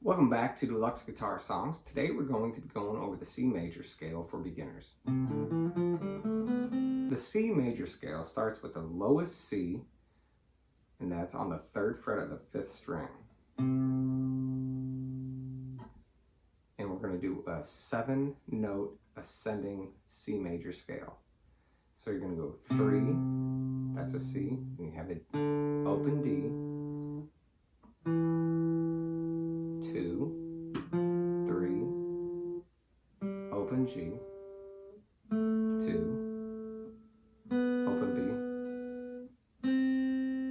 Welcome back to Deluxe Guitar Songs. Today we're going to be going over the C major scale for beginners. The C major scale starts with the lowest C, and that's on the 3rd fret of the 5th string. And we're going to do a 7-note ascending C major scale. So you're going to go 3, that's a C, and you have it open D, 2, 3, open G, 2, open B,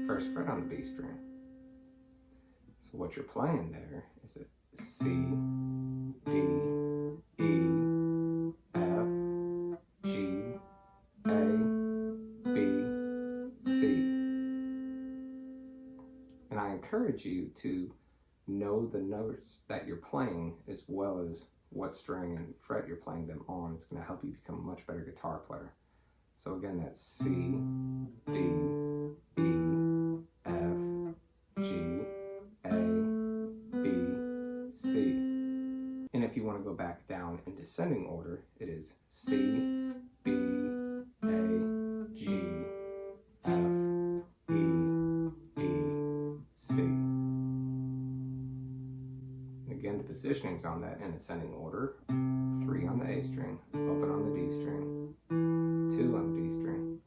1st fret on the B string. So what you're playing there is a C, D, E, F, G, A, B, C. And I encourage you to know the notes that you're playing as well as what string and fret you're playing them on. It's going to help you become a much better guitar player. So again, that's C, D, E, F, G, A, B, C. And if you want to go back down in descending order, it is C, B, A, G, F, E, D, C. Again, the positioning's on that in ascending order. 3 on the A string, open on the D string, 2 on the D string,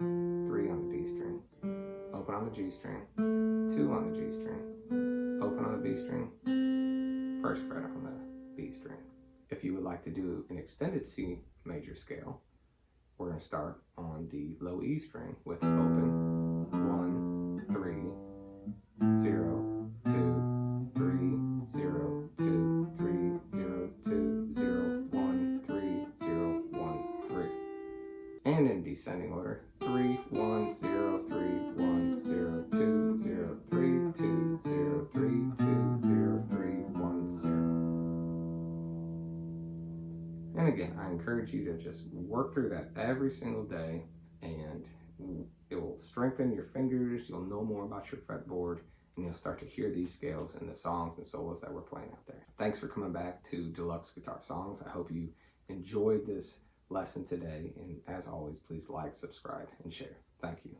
3 on the D string, open on the G string, 2 on the G string, open on the B string, 1st fret on the B string. If you would like to do an extended C major scale, we're going to start on the low E string with open 1, 3, 0, 2, 3, 0, 2, 3, 0, 2, 0, 1, 3, 0, 1, 3. And in descending order, 3, 1, 0, 3, 1, 0, 2, 0, 3, 2, 0, 3, 2, 0, 3, 1, 0. And again, I encourage you to just work through that every single day, and it will strengthen your fingers. You'll know more about your fretboard, and you'll start to hear these scales in the songs and solos that we're playing out there. Thanks for coming back to Deluxe Guitar Songs. I hope you enjoyed this lesson today, and as always, please like, subscribe, and share. Thank you.